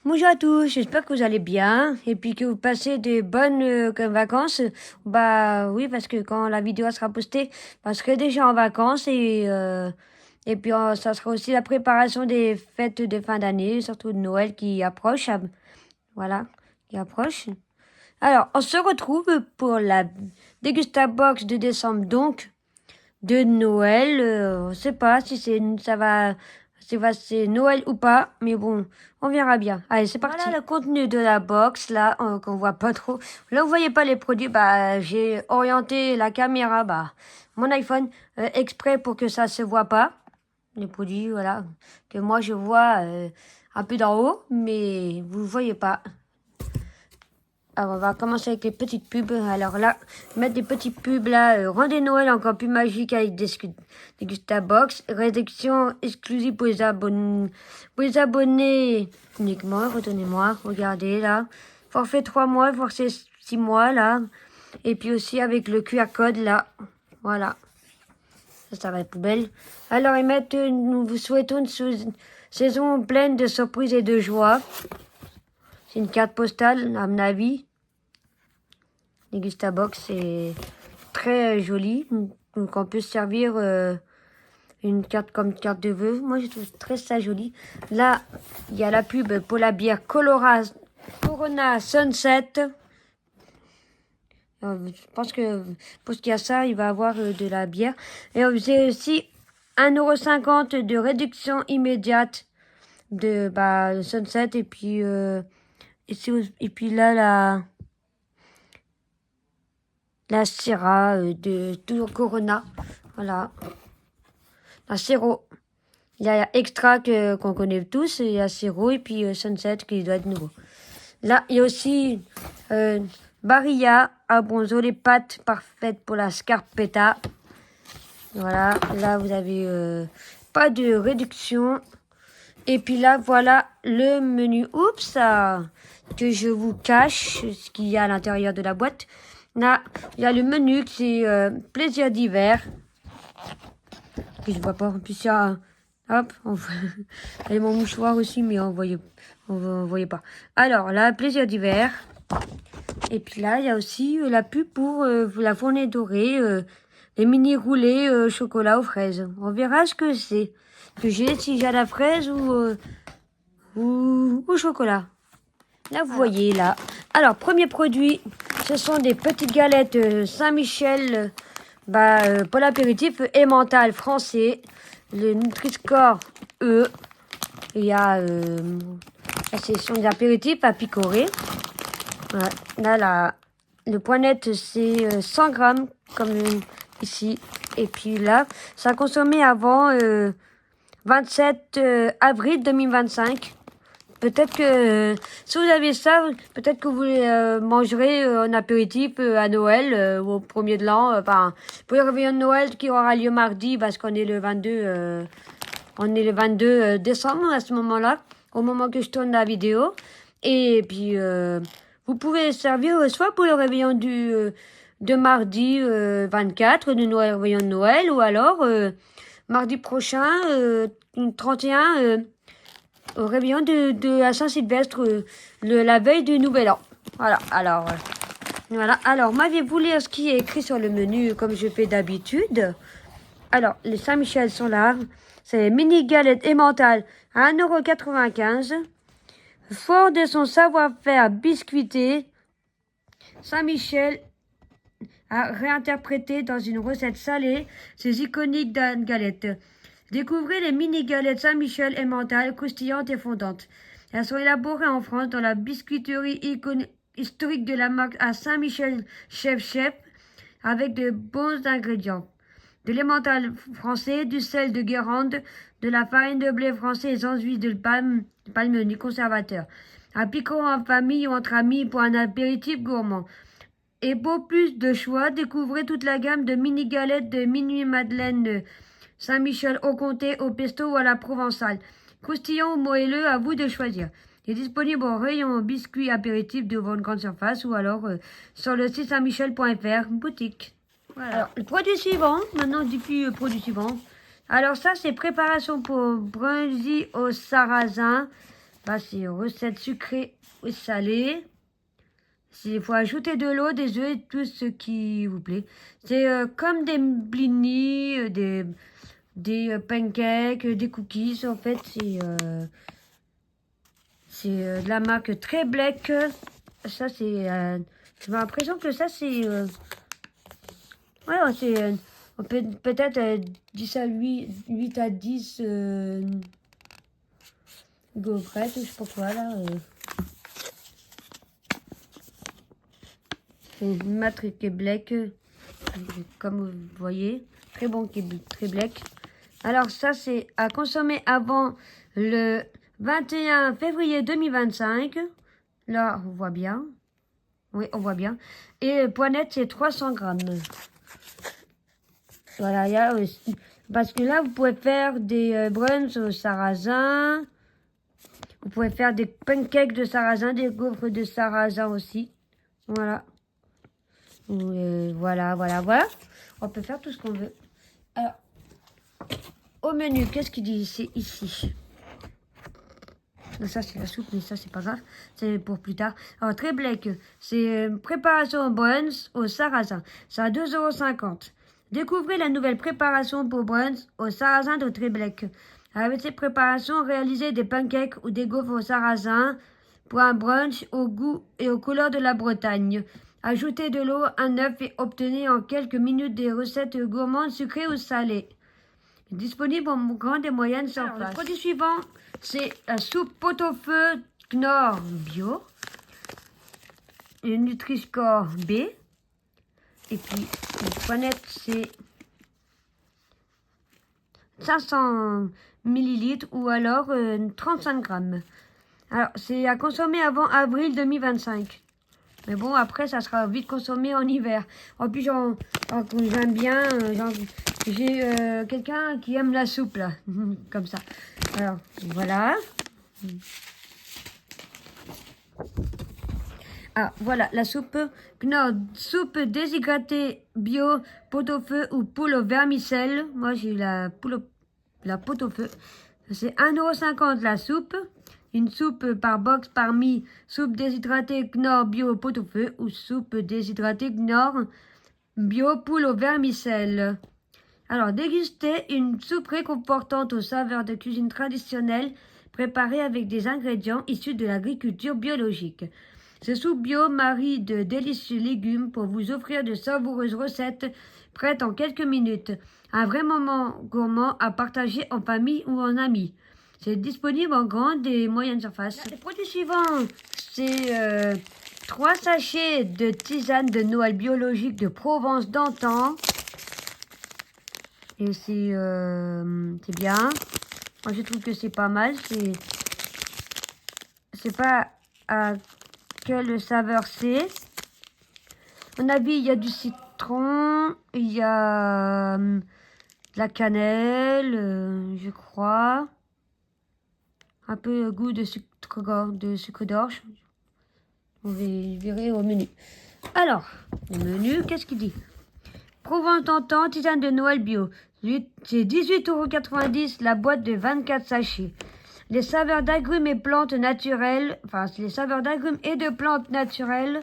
Bonjour à tous, j'espère que vous allez bien et puis que vous passez de bonnes vacances. Bah oui, parce que quand la vidéo sera postée, je serai déjà en vacances et puis ça sera aussi la préparation des fêtes de fin d'année, surtout de Noël qui approche. Voilà, qui approche. Alors, on se retrouve pour la Dégustabox de décembre donc de Noël. On ne sait pas si c'est Noël ou pas, mais bon, on verra bien. Allez, c'est parti. Voilà le contenu de la box, là, qu'on voit pas trop. Là, vous voyez pas les produits, bah, j'ai orienté la caméra, bah, mon iPhone, exprès pour que ça se voit pas. Les produits, voilà, que moi je vois un peu d'en haut, mais vous voyez pas. Alors, on va commencer avec les petites pubs. Alors là, mettre des petites pubs là. Rendez Noël encore plus magique avec des Gustabox. Réduction exclusive pour les abonnés. Pour les abonnés uniquement. Retenez-moi. Regardez là. Forfait 3 mois, forfait 6 mois là. Et puis aussi avec le QR code là. Voilà. Ça va être poubelle. Alors, nous vous souhaitons une saison pleine de surprises et de joie. C'est une carte postale, à mon avis. Les Gustabox, c'est très joli. Donc, on peut se servir une carte comme carte de vœux. Moi, je trouve très ça joli. Là, il y a la pub pour la bière Corona Sunset. Je pense que pour ce qu'il y a ça, il va avoir de la bière. Et j'ai aussi 1,50 € de réduction immédiate de Sunset. Et puis, et puis là, la Syrah de toujours Corona. Voilà. La Zéro. Il y a Extra qu'on connaît tous. Il y a Zéro et puis Sunset qui doit être nouveau. Là, il y a aussi Barilla à Bronzo, les pâtes parfaites pour la scarpetta. Voilà. Là, vous avez pas de réduction. Et puis là, voilà le menu. Oups, que je vous cache ce qu'il y a à l'intérieur de la boîte. Là, il y a le menu qui est plaisir d'hiver. Que je vois pas. En plus, il y a... Hop, il y a mon mouchoir aussi, mais on voyait pas. Alors, là, plaisir d'hiver. Et puis là, il y a aussi la pub pour la fournée dorée. Les mini roulés chocolat aux fraises. On verra ce que c'est. Que j'ai, si j'ai à la fraise ou au chocolat. Là, vous voyez, là. Alors, premier produit, ce sont des petites galettes Saint-Michel pour l'apéritif emmental français. Le Nutri-Score E. Il y a... ce sont des apéritifs à picorer. Voilà. Là, le point net, c'est 100 grammes, comme ici. Et puis là, ça a consommé avant 27 avril 2025. Peut-être que si vous avez ça, peut-être que vous mangerez un apéritif à Noël ou au premier de l'an. Pour le réveillon de Noël qui aura lieu mardi parce qu'on est le 22 décembre à ce moment-là, au moment que je tourne la vidéo. Et puis vous pouvez servir soit pour le réveillon de mardi 24 de Noël, réveillon de Noël, ou alors mardi prochain 31 au réveillon de la Saint-Sylvestre, la veille du Nouvel An. Voilà, alors, m'aviez-vous lire ce qui est écrit sur le menu, comme je fais d'habitude? Alors, les Saint-Michel sont là. C'est les mini galettes emmental à 1,95 €. Fort de son savoir-faire biscuité, Saint-Michel a réinterprété dans une recette salée ses iconiques galettes. Découvrez les mini-galettes Saint-Michel emmental croustillantes et fondantes. Elles sont élaborées en France dans la biscuiterie historique de la marque à Saint-Michel Chef avec de bons ingrédients. De l'emmental français, du sel de Guérande, de la farine de blé français et sans huile de palme ni conservateur. Un piquant en famille ou entre amis pour un apéritif gourmand. Et pour plus de choix, découvrez toute la gamme de mini-galettes de Minuit Madeleine Saint-Michel au comté, au pesto ou à la provençale. Croustillant ou moelleux, à vous de choisir. Il est disponible au rayon biscuits apéritifs de votre grande surface ou alors sur le site saintmichel.fr, boutique. Voilà. Alors, le produit suivant, maintenant depuis le produit suivant. Alors ça, c'est préparation pour brindilles au sarrasin. Là, c'est recette sucrée ou salée. Il faut ajouter de l'eau, des œufs et tout ce qui vous plaît. C'est comme des blinis, des pancakes, des cookies. En fait, c'est de la marque Très Black. Ça, c'est... j'ai l'impression que ça, c'est... ouais, c'est... peut-être 10 à 8 à 10 gaufrettes, je sais pas quoi, là. C'est une marque Très Black, comme vous voyez. Très bon, Très Black. Alors, ça, c'est à consommer avant le 21 février 2025. Là, on voit bien. Oui, on voit bien. Et point net, c'est 300 grammes. Voilà, il y a aussi... Parce que là, vous pouvez faire des brunchs au sarrasin. Vous pouvez faire des pancakes de sarrasin, des gaufres de sarrasin aussi. Voilà. Voilà. On peut faire tout ce qu'on veut. Alors, au menu, qu'est-ce qu'il dit ici? Ça, c'est la soupe, mais ça, c'est pas grave. C'est pour plus tard. Alors, Très Black, c'est préparation brunch au sarrasin. C'est à 2,50 €. Découvrez la nouvelle préparation pour brunch au sarrasin de Très Black. Avec cette préparation, réalisez des pancakes ou des gaufres au sarrasin pour un brunch au goût et aux couleurs de la Bretagne. Ajoutez de l'eau, un œuf et obtenez en quelques minutes des recettes gourmandes sucrées ou salées. Disponible en grande et moyenne surface. Le produit suivant, c'est la soupe pot-au-feu Knorr Bio. Le Nutri-Score B. Et puis, le toilette, c'est 500 ml ou alors 35 grammes. Alors, c'est à consommer avant avril 2025. Mais bon, après, ça sera vite consommé en hiver. En plus, j'aime bien... j'ai quelqu'un qui aime la soupe, là. Comme ça. Alors, voilà. Ah, voilà, la soupe Knorr, soupe déshydratée bio, pot-au-feu ou poule au vermicelle. Moi, j'ai la pot-au-feu. C'est 1,50 € la soupe. Une soupe par box parmi soupe déshydratée Knorr bio pot-au-feu ou soupe déshydratée Knorr bio poule au vermicelle. Alors, dégustez une soupe réconfortante aux saveurs de cuisine traditionnelle préparée avec des ingrédients issus de l'agriculture biologique. Ce soupe bio marie de délicieux légumes pour vous offrir de savoureuses recettes prêtes en quelques minutes. Un vrai moment gourmand à partager en famille ou en amis. C'est disponible en grande et moyenne surface. Le produit suivant, c'est 3 sachets de tisane de Noël biologique de Provence d'antan. Et c'est bien. Moi, je trouve que c'est pas mal. C'est pas à quelle saveur c'est. À mon avis, il y a du citron, il y a de la cannelle, je crois. Un peu goût de sucre d'orge. Vous verrez au menu. Alors, le menu, qu'est-ce qu'il dit? Provence d'antan, tisane de Noël bio. C'est 18,90 € la boîte de 24 sachets. Les saveurs d'agrumes et plantes naturelles, les saveurs d'agrumes et de plantes naturelles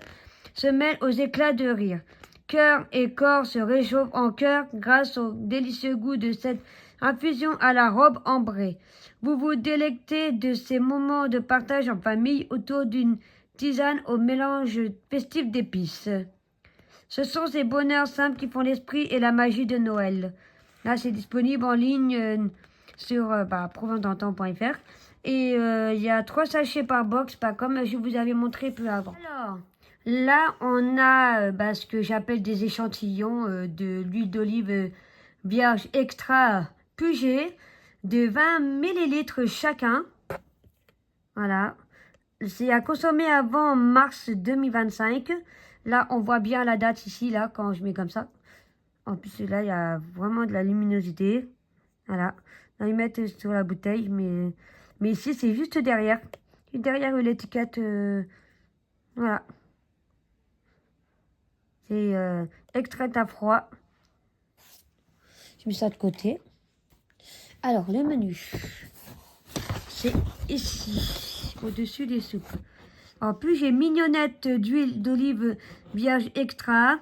se mêlent aux éclats de rire. Cœur et corps se réchauffent en cœur grâce au délicieux goût de cette infusion à la robe ambrée. Vous vous délectez de ces moments de partage en famille autour d'une tisane au mélange festif d'épices. Ce sont ces bonheurs simples qui font l'esprit et la magie de Noël. Là, c'est disponible en ligne sur provencedantan.fr. Et il y a 3 sachets par box, comme je vous avais montré peu avant. Alors, là, on a ce que j'appelle des échantillons de l'huile d'olive vierge extra Puget de 20 ml chacun. Voilà. C'est à consommer avant mars 2025. Là, on voit bien la date ici, là, quand je mets comme ça. En plus, là, il y a vraiment de la luminosité. Voilà. Là, ils mettent sur la bouteille, mais ici, c'est juste derrière. Derrière l'étiquette. Voilà. C'est extrait à froid. Je mets ça de côté. Alors, le menu. C'est ici. au-dessus des soupes. En plus, j'ai mignonnette d'huile d'olive vierge extra.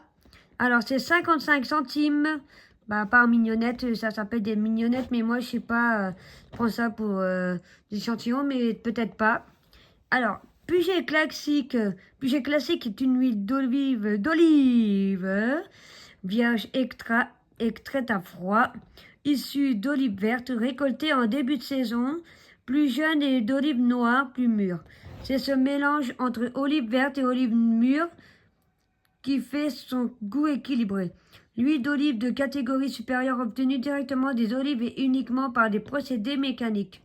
Alors, c'est 55 centimes. Bah, par mignonnette, ça s'appelle des mignonnettes, mais moi, je sais pas, je prends ça pour des échantillons, mais peut-être pas. Alors, Puget classique. Puget classique est une huile d'olive vierge extra, extraite à froid, issue d'olive verte récoltée en début de saison, plus jeune et d'olive noire plus mûre. C'est ce mélange entre olive verte et olive mûre qui fait son goût équilibré. L'huile d'olive de catégorie supérieure obtenue directement des olives et uniquement par des procédés mécaniques.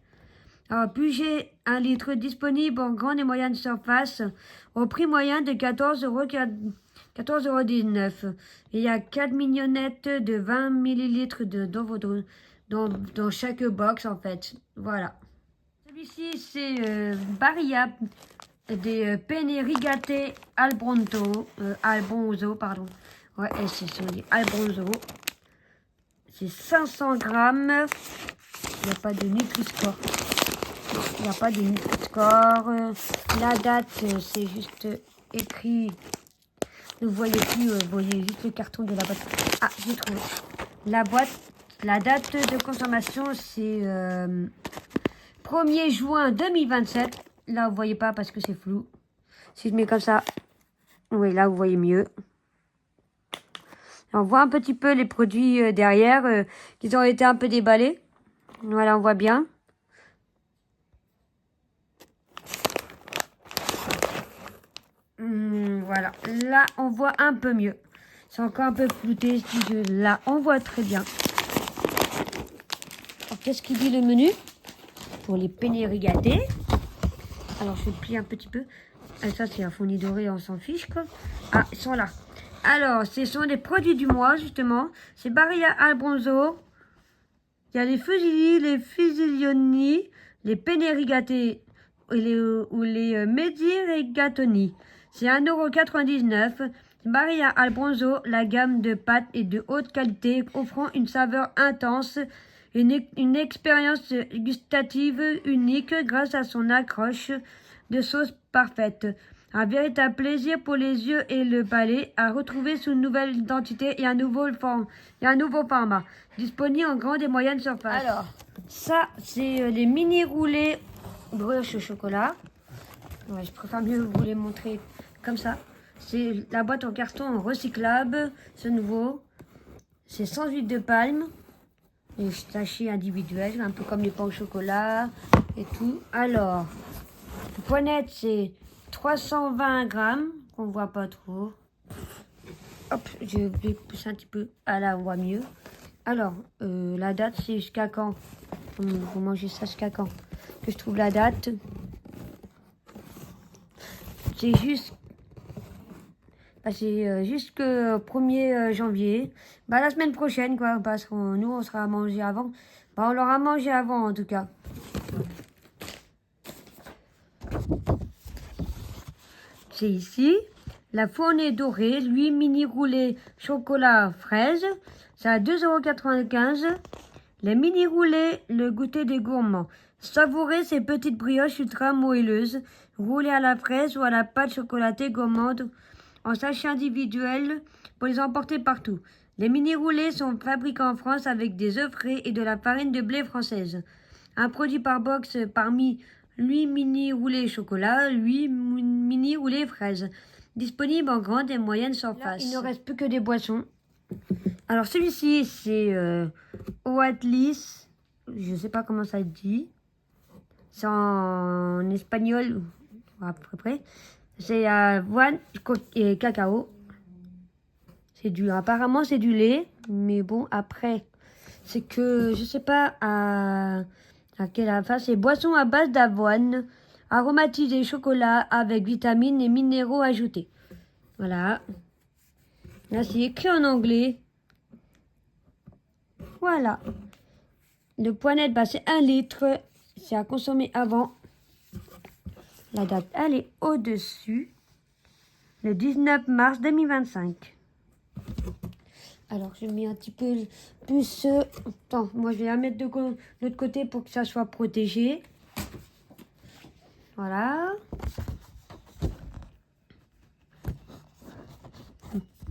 Alors, Puget 1 litre disponible en grande et moyenne surface au prix moyen de 14,19 €. Il y a 4 mignonnettes de 20 millilitres dans chaque box en fait. Voilà. Celui-ci c'est Barilla des penne rigate albronzo, pardon. Ouais, c'est sur les albronzo. C'est 500 grammes. Il n'y a pas de Nutri-Score. Il n'y a pas de Nutri-Score. La date, c'est juste écrit. Ne voyez plus, vous voyez juste le carton de la boîte. Ah, j'ai trouvé. La date de consommation, c'est 1er juin 2027. Là, vous voyez pas parce que c'est flou. Si je mets comme ça, oui, là, vous voyez mieux. On voit un petit peu les produits derrière, qui ont été un peu déballés. Voilà, on voit bien. Voilà, là, on voit un peu mieux. C'est encore un peu flouté, là, on voit très bien. Qu'est-ce qu'il dit le menu? Pour les penne rigate. Alors, je plie un petit peu. Et ça, c'est un fourni doré, on s'en fiche, quoi. Ah, ils sont là. Alors, ce sont les produits du mois, justement. C'est Barilla Albronzo. Il y a les fusilli, les fusilioni, les penne rigate ou les medi rigatoni. C'est 1,99 €. Barilla Albronzo, la gamme de pâtes est de haute qualité, offrant une saveur intense, une expérience gustative unique grâce à son accroche de sauce parfaite. Un véritable plaisir pour les yeux et le palais à retrouver sous une nouvelle identité et un nouveau format. Disponible en grande et moyenne surface. Alors, ça, c'est les mini roulés brioche au chocolat. Ouais, je préfère mieux vous les montrer comme ça. C'est la boîte en carton recyclable, c'est nouveau. C'est sans huile de palme. Les sachets individuels, un peu comme les pains au chocolat et tout. Alors, le poignette, c'est 320 grammes, qu'on voit pas trop. Hop, je vais pousser un petit peu. Ah là, on voit mieux. Alors, la date, c'est jusqu'à quand? Vous mangez ça jusqu'à quand? Que je trouve la date. C'est juste. C'est jusqu'au 1er janvier. Bah, la semaine prochaine, quoi. Parce que nous, on sera à manger avant. Bah, on l'aura mangé avant, en tout cas. C'est ici. La fournée dorée, lui, mini roulé chocolat fraise. C'est à 2,95 €. Les mini roulés, le goûter des gourmands. Savourez ces petites brioches ultra moelleuses, roulées à la fraise ou à la pâte chocolatée gourmande en sachet individuel pour les emporter partout. Les mini roulés sont fabriqués en France avec des œufs frais et de la farine de blé française. Un produit par box parmi 8 mini roulés chocolat, 8 mini roulés fraises. Disponible en grande et moyenne surface. Là, il ne reste plus que des boissons. Alors celui-ci, c'est Oatlis. Je ne sais pas comment ça se dit. C'est en espagnol, à peu près. C'est avoine et cacao. Apparemment, c'est du lait. Mais bon, après, c'est que, je sais pas à quelle fin. C'est boisson à base d'avoine, aromatisée chocolat avec vitamines et minéraux ajoutés. Voilà. Là, c'est écrit en anglais. Voilà. Le poignette, bah, c'est 1 litre. C'est à consommer avant. La date, elle est au-dessus. Le 19 mars 2025. Alors, je mets un petit peu plus... Attends, moi, je vais la mettre de l'autre côté pour que ça soit protégé. Voilà.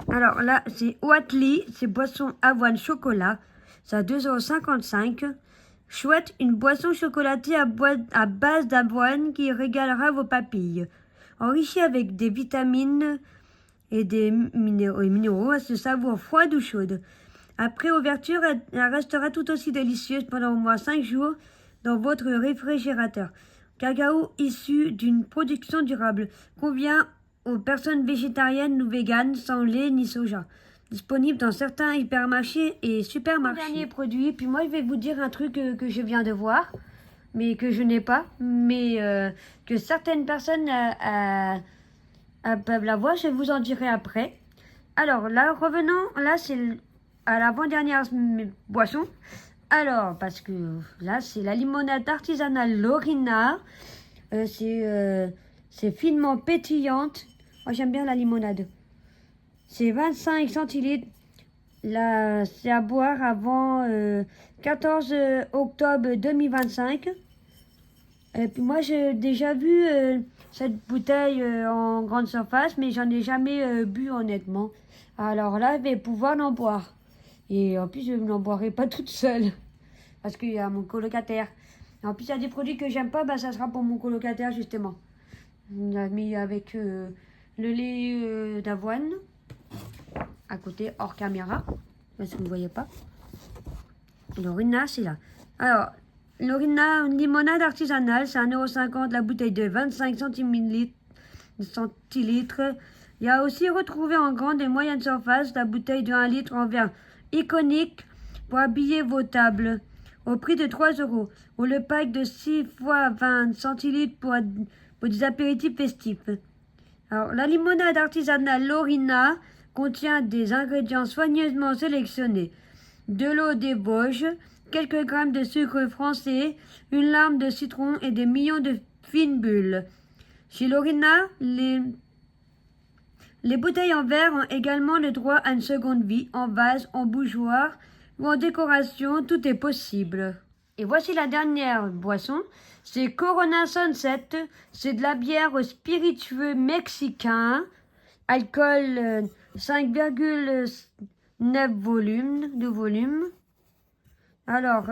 Alors là, c'est Watley, c'est boisson avoine chocolat. C'est à 2,55 €. Chouette, une boisson chocolatée à base d'avoine qui régalera vos papilles. Enrichie avec des vitamines et des minéraux, elle se savoure froide ou chaude. Après ouverture, elle restera tout aussi délicieuse pendant au moins 5 jours dans votre réfrigérateur. Cacao issu d'une production durable convient aux personnes végétariennes ou véganes sans lait ni soja. Disponible dans certains hypermarchés et supermarchés. Dernier produit, puis moi je vais vous dire un truc que je viens de voir, mais que je n'ai pas, mais que certaines personnes peuvent l'avoir, je vous en dirai après. Alors là, revenons, là c'est à l'avant-dernière boisson. Alors, parce que là, c'est la limonade artisanale Lorina. C'est finement pétillante. Moi, j'aime bien la limonade. C'est 25 centilitres. Là, c'est à boire avant 14 octobre 2025. Et puis moi, j'ai déjà vu cette bouteille en grande surface, mais j'en ai jamais bu honnêtement. Alors là, je vais pouvoir en boire. Et en plus, je n'en boirai pas toute seule. Parce qu'il y a mon colocataire. Et en plus, il y a des produits que j'aime pas, bah, ça sera pour mon colocataire, justement. On a mis avec le lait d'avoine. À côté, hors caméra. Parce que vous ne voyez pas. Lorina, c'est là. Alors, Lorina, limonade artisanale, c'est 1,50 € la bouteille de 25 centilitres. Il y a aussi retrouvé en grande et moyenne surface la bouteille de 1 litre en verre iconique pour habiller vos tables au prix de 3 €. Ou le pack de 6 fois 20 centilitres pour des apéritifs festifs. Alors, la limonade artisanale Lorina contient des ingrédients soigneusement sélectionnés. De l'eau des Vosges, quelques grammes de sucre français, une larme de citron et des millions de fines bulles. Chez Lorina, les bouteilles en verre ont également le droit à une seconde vie, en vase, en bougeoir ou en décoration, tout est possible. Et voici la dernière boisson, c'est Corona Sunset, c'est de la bière spiritueux mexicain, alcool 5,9 volume. Alors,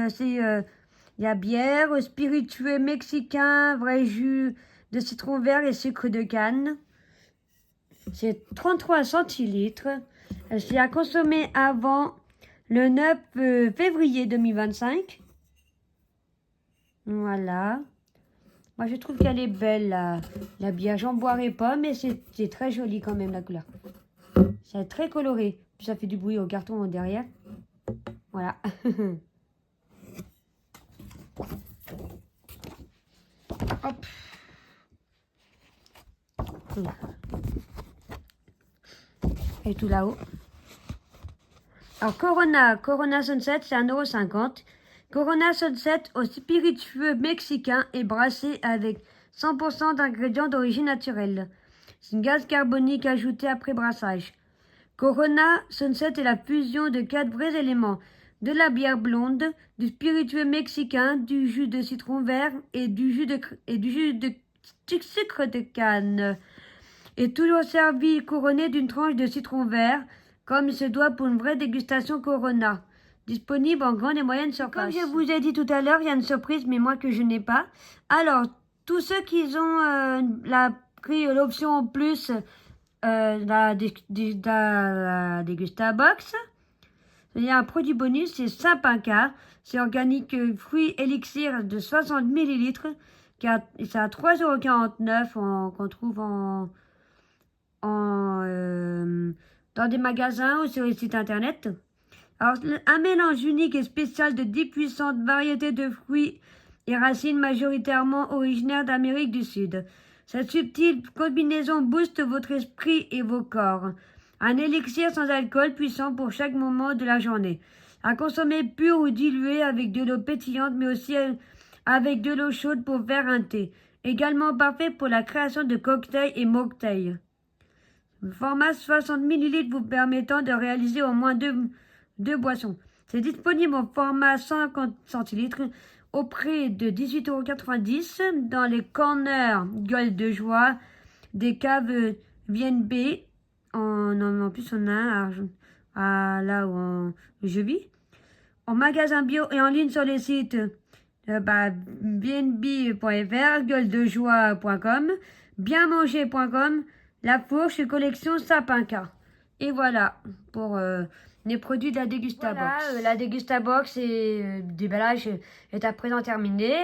c'est la bière spiritueux mexicain, vrai jus de citron vert et sucre de canne. C'est 33 centilitres. C'est à consommer avant le 9 février 2025. Voilà. Moi, je trouve qu'elle est belle, la bière. J'en boirai pas, mais c'est très joli quand même, la couleur. C'est très coloré. Puis ça fait du bruit au carton derrière. Voilà. Hop. Et tout là-haut. Alors, Corona Sunset, c'est 1,50 €. Corona Sunset au spiritueux mexicain est brassé avec 100% d'ingrédients d'origine naturelle. C'est un gaz carbonique ajouté après brassage. Corona Sunset est la fusion de 4 vrais éléments. De la bière blonde, du spiritueux mexicain, du jus de citron vert et du jus de sucre de canne. Et toujours servi couronné d'une tranche de citron vert, comme il se doit pour une vraie dégustation Corona. Disponible en grande et moyenne surface. Comme je vous ai dit tout à l'heure, il y a une surprise, mais moi que je n'ai pas. Alors, tous ceux qui ont pris l'option en plus, la Dégustabox, il y a un produit bonus, c'est Sapinca. C'est organique fruits élixir de 60 ml. C'est à 3,49 € qu'on trouve dans des magasins ou sur les sites internet. Alors, un mélange unique et spécial de 10 puissantes variétés de fruits et racines majoritairement originaires d'Amérique du Sud. Cette subtile combinaison booste votre esprit et vos corps. Un élixir sans alcool puissant pour chaque moment de la journée. À consommer pur ou dilué avec de l'eau pétillante, mais aussi avec de l'eau chaude pour faire un thé. Également parfait pour la création de cocktails et mocktails. Le format 60 ml vous permettant de réaliser au moins deux boissons. C'est disponible en format 50 centilitres au prix de 18,90 € dans les corners Gueule de Joie des caves VNB. En plus, on a là où je vis. En magasin bio et en ligne sur les sites bnb.fr, gueuledejoie.com, bienmanger.com, La Fourche collection Sapinca. Et voilà pour les produits de la Dégustabox. Voilà, la Dégustabox et déballage est à présent terminé.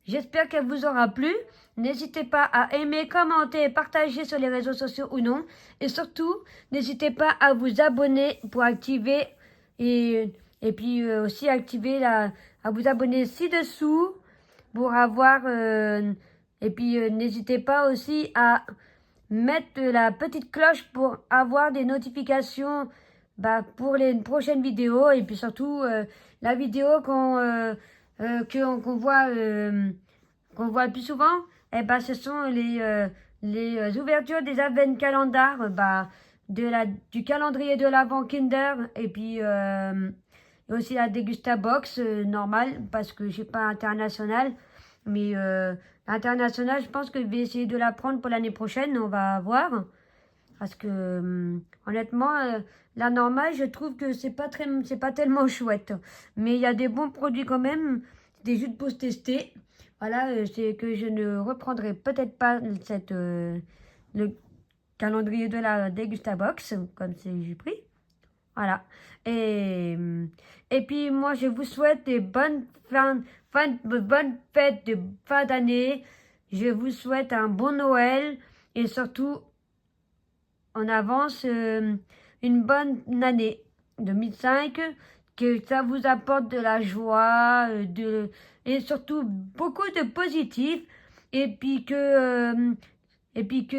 J'espère qu'elle vous aura plu. N'hésitez pas à aimer, commenter, partager sur les réseaux sociaux ou non. Et surtout, n'hésitez pas à vous abonner pour activer et puis aussi activer à vous abonner ci-dessous pour avoir et puis n'hésitez pas aussi à mettre la petite cloche pour avoir des notifications pour les prochaines vidéos et puis surtout la vidéo qu'on voit le plus souvent, ce sont les ouvertures des Advent Calendar, du calendrier de l'Avent Kinder et puis aussi la Dégustabox normale parce que j'ai pas international, mais international, je pense que je vais essayer de la prendre pour l'année prochaine, on va voir. Parce que honnêtement, la normale, je trouve que c'est pas tellement chouette. Mais il y a des bons produits quand même, des jus de pousse testés. Voilà, c'est que je ne reprendrai peut-être pas le calendrier de la Dégustabox, comme j'ai pris. Voilà. Et puis moi, je vous souhaite des bonnes fêtes de fin d'année. Je vous souhaite un bon Noël et surtout en avance une bonne année 2005, que ça vous apporte de la joie, et surtout beaucoup de positif, et puis que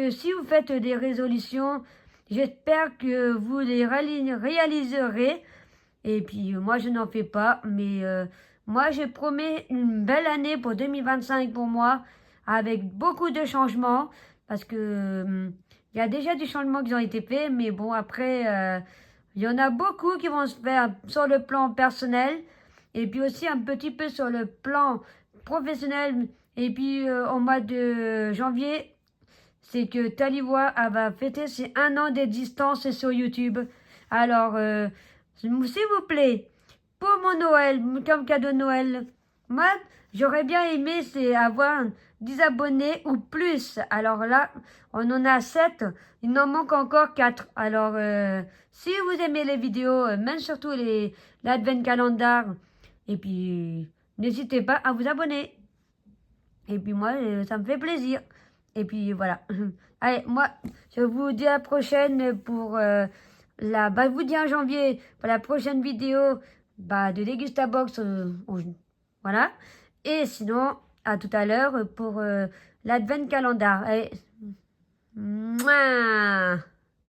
si vous faites des résolutions, j'espère que vous les réaliserez. Et puis moi je n'en fais pas, mais moi je promets une belle année pour 2025 pour moi, avec beaucoup de changements, parce que il y a déjà des changements qui ont été faits, mais bon, après, il y en a beaucoup qui vont se faire sur le plan personnel, et puis aussi un petit peu sur le plan professionnel. Et puis, au mois de janvier, c'est que Taliwa va fêter ses 1 an d'existence sur YouTube. Alors, s'il vous plaît, pour mon Noël, comme cadeau de Noël, moi, j'aurais bien aimé avoir 10 abonnés ou plus. Alors là, on en a 7. Il en manque encore 4. Alors, si vous aimez les vidéos, même surtout l'Advent Calendar, et puis, n'hésitez pas à vous abonner. Et puis moi, ça me fait plaisir. Et puis voilà. Allez, moi, je vous dis à la prochaine pour je vous dis en janvier pour la prochaine vidéo de Dégustabox. Voilà. Et sinon, à tout à l'heure pour l'Advent Calendar. Allez. Mouah.